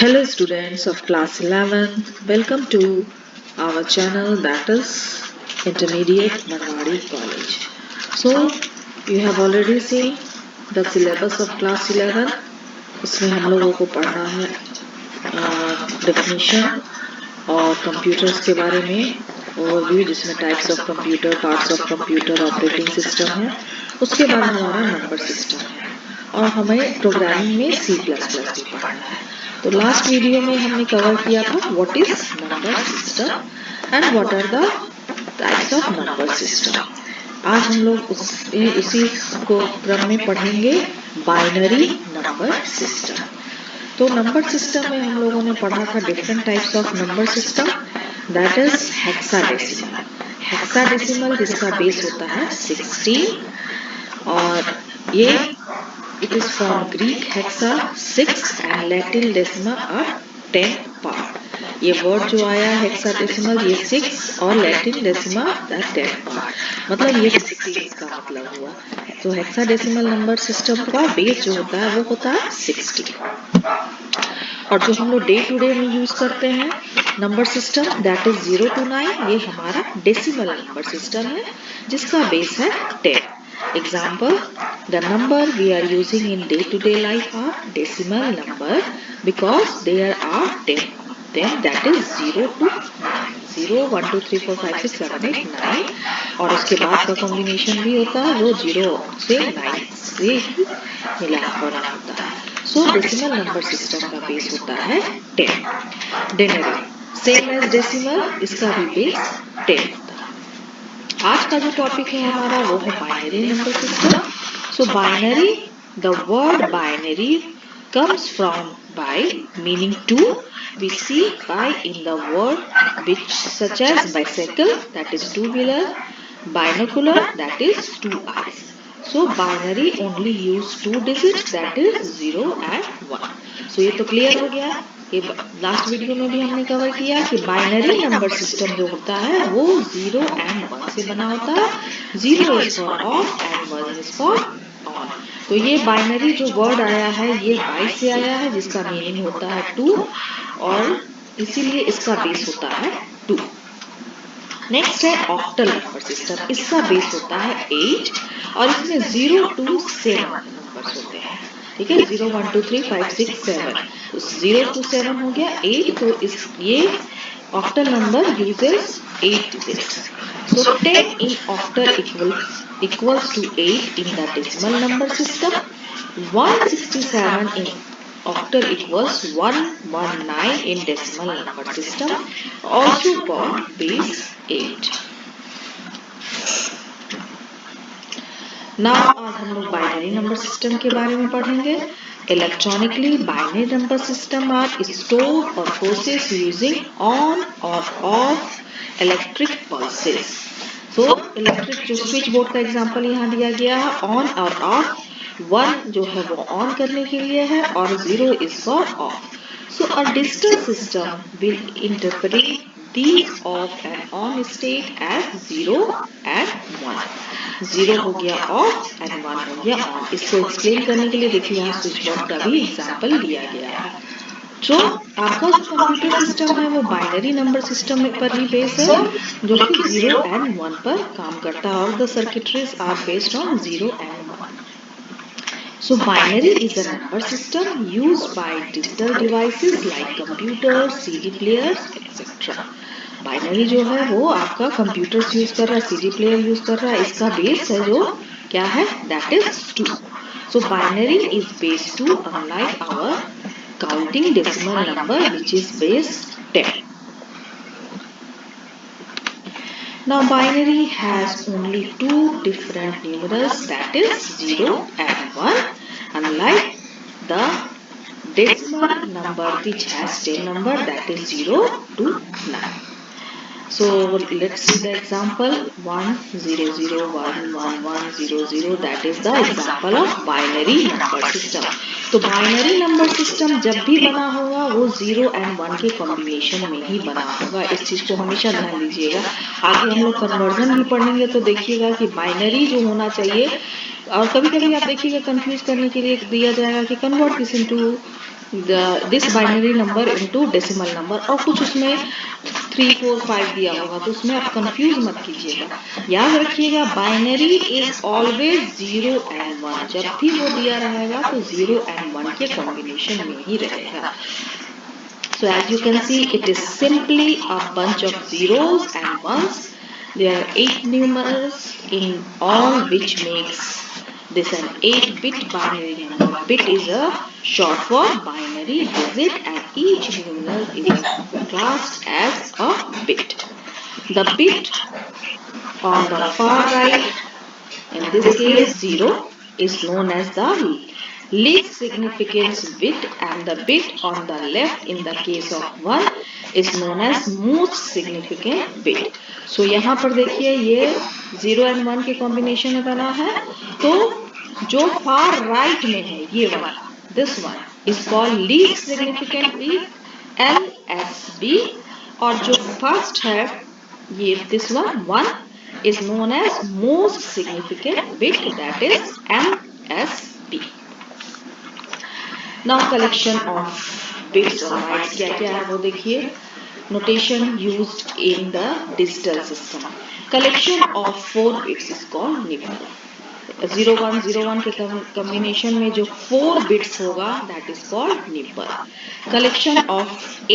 Hello students of class 11, welcome to our channel that is Intermediate Marwari College. So you have already seen the syllabus of class 11. उसमें हम लोगों को पढ़ना है definition और computers के बारे में overview जिसमें types of computer, parts of computer, operating system है. उसके बाद हमारा number system है और हमें प्रोग्रामिंग में C++ भी पढ़ना है. तो लास्ट वीडियो में हमने कवर किया था what is number system and what are the types of number system. आज हम लोग उसी को क्रम में पढ़ेंगे बाइनरी नंबर सिस्टम. तो नंबर सिस्टम में हम लोगों ने पढ़ा था different types of number system. That is hexadecimal. Hexadecimal जिसका बेस होता है 16 और ये it is from Greek hexa 6 and Latin decima are 10 part. ये वर्ड जो आया हेक्साडेसिमल ये 6 और लैटिन डेसिमा 10 part. मतलब ये 16 का मतलब हुआ. तो हेक्साडेसिमल नंबर सिस्टम का बेस जो होता है वो होता है 16. और जो हम लोग डे टू डे में यूज करते हैं number system that is 0 to 9. ये हमारा डेसिमल नंबर सिस्टम है जिसका बेस है 10. Example, the number we are using in day-to-day life are decimal number because there are 10. Then that is 0 to 9. 0, 1, 2, 3, 4, 5, 6, 7, 8, 9 और उसके बाद का कॉम्बिनेशन भी होता है वो 0 से 9 से ही मिला बना होता है. सो डेसिमल नंबर सिस्टम का बेस होता है 10. डेनरी सेम एज डेसिमल इसका भी बेस 10 होता है. आज का जो टॉपिक है हमारा वो है binary number system. So binary the word binary comes from by meaning two. We see by in the word which such as bicycle that is two wheeler, binocular that is two eyes. So binary only use two digits that is 0 and 1. So ये तो clear हो गया. ये last video में भी हमने cover किया कि बाइनरी नंबर सिस्टम जो होता है वो 0 and 1 से बना होता है. 0 is for of and 1 is for on. तो ये बाइनरी जो वर्ड आया है ये बाई से आया है जिसका मीनिंग होता है 2 और इसीलिए इसका बेस होता है 2. नेक्स्ट है ऑक्टल नंबर सिस्टम. इसका बेस होता है 8 और इसमें 0 to 7 नंबर्स होते हैं. ठीक है 0 1 2 3 5 6 7. 0 to 7 हो गया 8. तो इस ये octal number uses 8 digits. So 10 in octal equals to 8 in the decimal number system. 167 in octal equals 119 in decimal number system. Also called base 8. Now आज हम लोग बाइनरी नंबर सिस्टम के बारे में पढ़ेंगे. Electronically, binary number system are stored or processed using on or off electric pulses. So, electric जो switch board का example यहाँ दिया गया है ऑन और ऑफ. 1 जो है वो ऑन करने के लिए है और 0 is for of. So, a digital system will interpret the off and on state as 0 and 1. 0 हो गया ऑफ एंड 1 हो गया ऑन. इसको एक्सप्लेन करने के लिए देखिए यहाँ स्विच बोर्ड का भी एग्जांपल दिया गया है. जो आपका जो कंप्यूटर सिस्टम है वो बाइनरी नंबर सिस्टम पर ही बेस है जो कि 0 एंड 1 पर काम करता है. All the circuitries are based on 0 and 1. So binary is a number system used by digital devices like computers, CD players, etc. Binary जो है वो आपका कंप्यूटर्स यूज कर रहा है, सीडी प्लेयर यूज कर रहा है. इसका बेस है जो क्या है that is 2. So binary is base 2 unlike our counting decimal number which is base 10. Now binary has only two different numerals that is 0 and 1 unlike the decimal number which has 10 number that is 0 to 9. So let's see the example 1 0 0 1 1 1 0 0. That is the example of binary number system. तो binary number system जब भी बना होगा वो 0 and 1 के combination में ही बना होगा. इस चीज को हमेशा ध्यान दीजिएगा. आगे हम लोग कन्वर्जन भी पढ़ेंगे तो देखिएगा कि बाइनरी जो होना चाहिए और कभी कभी आप देखिएगा कंफ्यूज करने के लिए दिया जाएगा कि convert this into this binary number into decimal number, और कुछ उसमें 3, 4, 5 दिया होगा, तो उसमें आप कंफ्यूज मत कीजिएगा। याद रखिएगा बाइनरी इज ऑलवेज 0 and 1, जब भी वो दिया रहेगा तो 0 and 1 के कॉम्बिनेशन में ही रहेगा। So as you can see, it is simply a bunch of zeros and ones. There are 8 numerals in all, which makes this an 8-bit binary number. Bit is a short for binary digit, and each numeral is classed as a bit. The bit on the far right, in this case 0, is known as the least significance bit, and the bit on the left in the case of 1 is known as most significant bit. So यहाँ पर देखिए ये 0 and 1 के combination में बना है, तो जो फार राइट में है ये वाला, this one is called least significant bit, LSB, और जो फर्स्ट है ये this one is known as most significant bit, that is MSB. Now collection of bits or bytes क्या क्या है वो देखिए। Notation used in the digital system. Collection of 4 bits is called nibble. 0101 के कॉम्बिनेशन में जो 4 बिट्स होगा that is called nibble. Collection of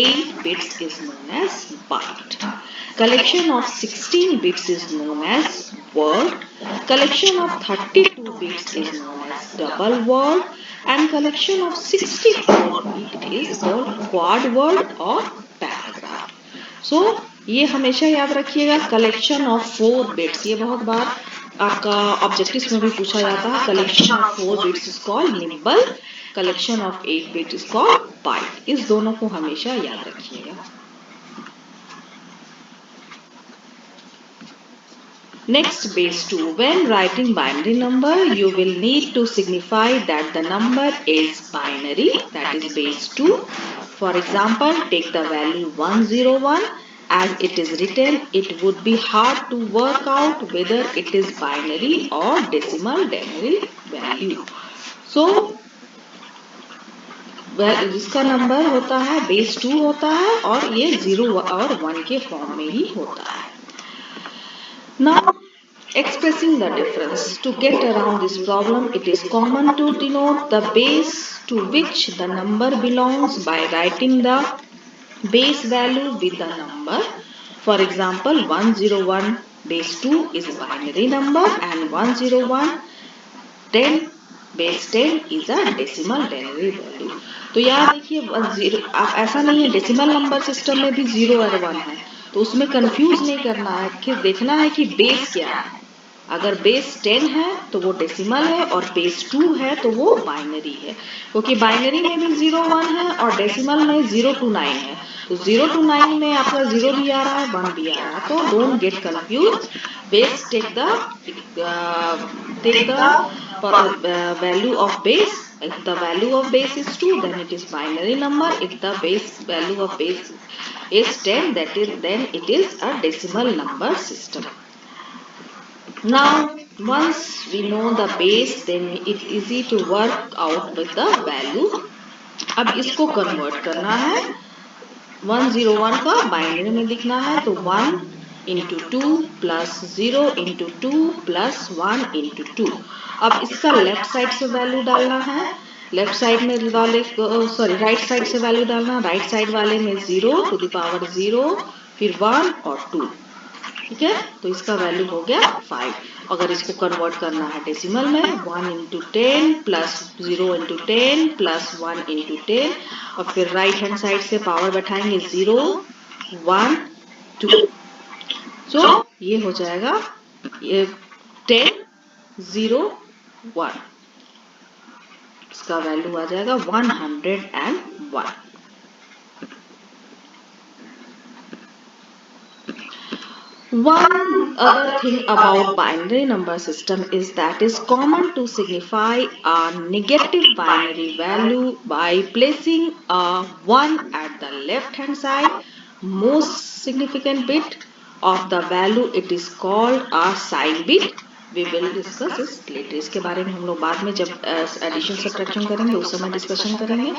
8 bits is known as byte. Collection of 16 bits is known as word. Collection of 32 bits is known as double word, and collection of 64 bits is called quad word or paragraph. So ये हमेशा याद रखिएगा, collection of 4 bits, ये बहुत बार आपका objectives में भी पूछा जाता है। Collection of 4 bits is called nibble, collection of 8 bits is called byte. इस दोनों को हमेशा याद रखिएगा। Next, base 2. When writing binary number, you will need to signify that the number is binary, that is base 2. For example, take the value 101. As it is written, it would be hard to work out whether it is binary or decimal value. So, जिसका number होता है base 2 होता है, और ये 0 और 1 के form में ही होता है। Now, expressing the difference. To get around this problem, it is common to denote the base to which the number belongs by writing the base value with the number. For example, 101 base 2 is a binary number, and 101 10 base 10 is a decimal value. तो यहाँ देखिए आप ऐसा नहीं है, decimal number system में भी 0 और 1 है, तो उसमें कंफ्यूज नहीं करना है कि देखना है कि बेस क्या है। अगर बेस 10 है तो वो डेसिमल है, और बेस 2 है तो वो बाइनरी है, क्योंकि बाइनरी में भी 0 1 है और डेसिमल में 0 to 9 है। तो 0 to 9 में आपका 0 भी आ रहा है, 1 भी आ रहा है, तो don't get confuse. Base take the value of base. If the value of base is 2, then it is binary number. If the base value of base is 10, then it is a decimal number system. Now, once we know the base, then it's easy to work out with the value. अब इसको convert करना है, 101 का binary में लिखना है, तो 1 into 2 plus 0 into 2 plus 1 into 2. अब इसका लेफ्ट साइड से वैल्यू डालना है, लेफ्ट साइड में वाले राइट साइड से वैल्यू डालना, राइट साइड वाले में 0 to the power 0, फिर 1 और 2, ठीक है। तो इसका वैल्यू हो गया 5। अगर इसको कन्वर्ट करना है डेसिमल में, 1 into 10 plus 0 into 10 plus 1 into 10, और फिर राइट हैंड साइड से पावर बैठाएंगे 0 1 2। सो ये हो जाएगा ये 10 0 1, इसका वैल्यू आ जाएगा 101। One other thing about binary number system is that it's common to signify a negative binary value by placing a 1 at the left hand side, most significant bit of the value. It is called a sign bit. We will discuss this later. इसके बारे में हम लोग बाद में जब addition subtraction करेंगे उस समय डिस्कशन करेंगे।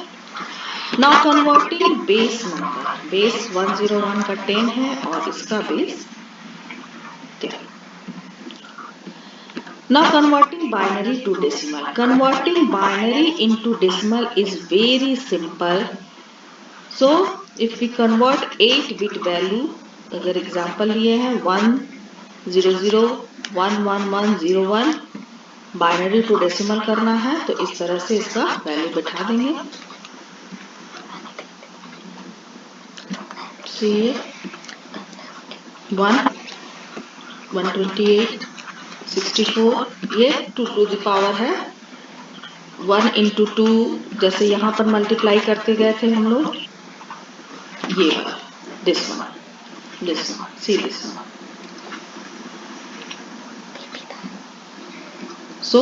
Now converting base number, base 101 का 10 है और इसका base 10। Now converting binary to decimal. Converting binary into decimal is very simple. So if we convert 8-bit value, अगर एग्जाम्पल लिए हैं 100111101 बाइनरी टू डेसिमल करना है तो इस तरह से इसका वैल्यू बैठा देंगे। सी 128 64 ये 2 टू द पावर है 1 इंटू 2, जैसे यहाँ पर मल्टीप्लाई करते गए थे हम लोग, ये वाला this one see this one. So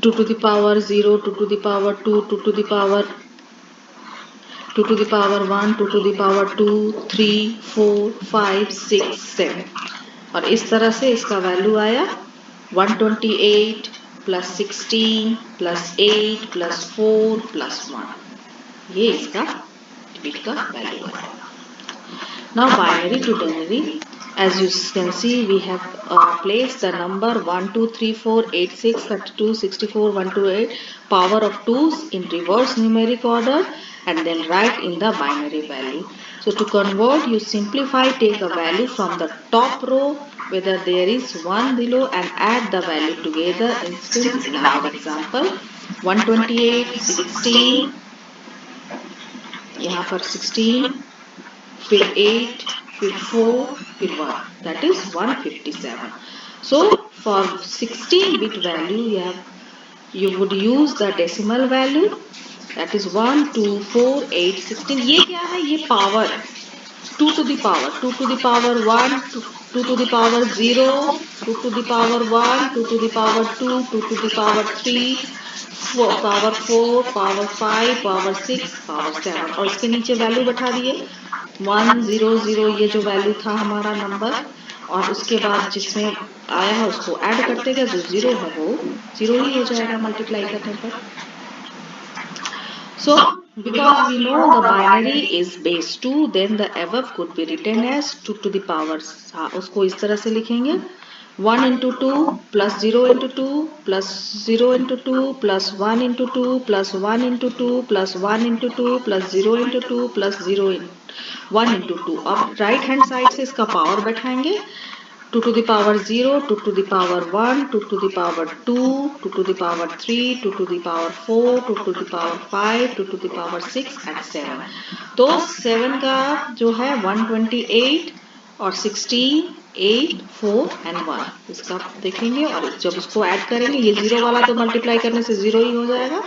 2 to the power 0, 2 to the power 2, 2 to the power 2 to the power 1, 2 to the power 2, 3, 4, 5, 6, 7 और इस तरह से इसका वैल्यू आया 128 प्लस 16 प्लस 8 प्लस 4 प्लस 1, ये इसका बिट का वैल्यू है। Now binary to ternary, as you can see we have placed the number 1 2 3 4 8 6 32 64 128 power of 2's in reverse numeric order and then write in the binary value. So to convert, you simplify, take a value from the top row whether there is one below and add the value together. Instance in our example 128 16, यहाँ पर 16 फिर 8 फिर 4 फिर 1, that is 157. So for 16-bit value you would use the decimal value, that is 1 2 4 8 16। ये क्या है, ये power है 2 to the power 2 to the power 1 2 to the power 0 2 to the power 1 2 to the power 2 2 to the power 3 power 4 power 5 power 6 power 7 और इसके नीचे value बैठा दिए 100, ये जो वैल्यू था हमारा नंबर, और उसके बाद जिसमें आया है उसको ऐड करते गए, जो 0 है वो 0 ही हो जाएगा मल्टीप्लाई करने पर। So because we know the binary is base 2, then the above could be written as 2 to the power, उसको इस तरह से लिखेंगे 1 into 2 plus 0 into 2 plus 0 into 2 plus 1 into 2 plus 1 into 2 plus 1 into 2 plus 0 into 2 plus 0 in 1 into 2। अब right hand side से इसका power बैठाएंगे 2 to the power 0, 2 to the power 1, 2 to the power 2, 2 to the power 3, 2 to the power 4, 2 to the power 5, 2 to the power 6 and 7। तो 7 का जो है 128 और 16 8 4 and 1 इसका देखेंगे, और जब इसको ऐड करेंगे ये 0 वाला तो मल्टीप्लाई करने से 0 ही हो जाएगा,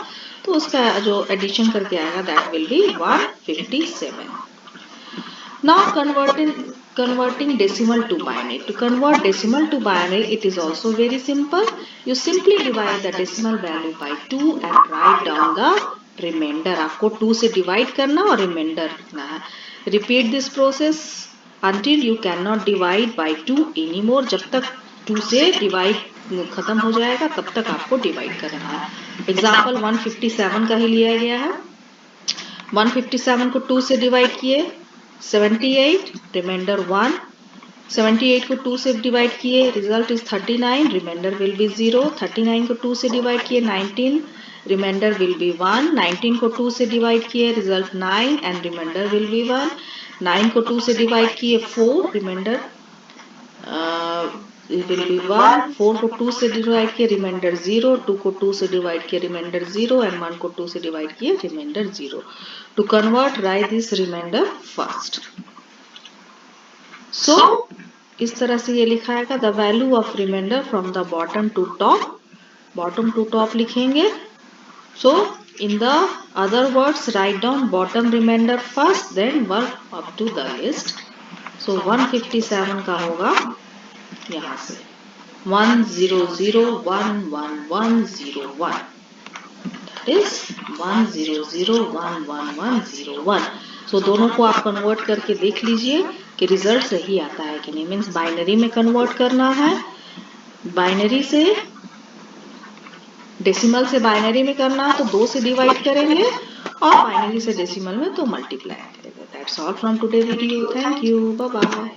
तो उसका जो एडिशन करके आएगा that will be 157। Now converting decimal to binary. To convert decimal to binary, it is also very simple. You simply divide the decimal value by 2 and write down the remainder. आपको 2 से divide करना और remainder लिखना है। Repeat this process until you cannot divide by 2 anymore. जब तक 2 से divide खत्म हो जाएगा तब तक आपको divide करना है। Example 157 का ही लिया गया है। 157 को 2 से divide किए 78, रिमाइंडर 1, 78 को 2 से डिवाइड किए result is 39, remainder will be 0, 39 को 2 से डिवाइड किए 19, रिमाइंडर विल बी 1, 19 को 2 से डिवाइड किए result 9 and remainder will be 1, 9 को 2 से डिवाइड किए 4, रिमाइंडर विल बी 1, 4 को 2 से डिवाइड किए रिमाइंडर 0, 2 को 2 से डिवाइड किए रिमाइंडर 0 एंड 1 को 2 से डिवाइड किए reminder 0। To convert, write this remainder first. So इस तरह से ये लिखाएगा the value of remainder from the bottom to top लिखेंगे। So in the other words write down bottom remainder first, then work up to the list. So 157 का होगा यहाँ से 100111101, that is 1001101। सो दोनों को आप कन्वर्ट करके देख लीजिए कि रिजल्ट सही आता है कि नहीं। मीन्स बाइनरी में कन्वर्ट करना है, बाइनरी से डेसिमल से बाइनरी में करना तो 2 से डिवाइड करेंगे और बाइनरी से डेसिमल में तो मल्टीप्लाई करेंगे। That's all from today video. Thank you, bye bye.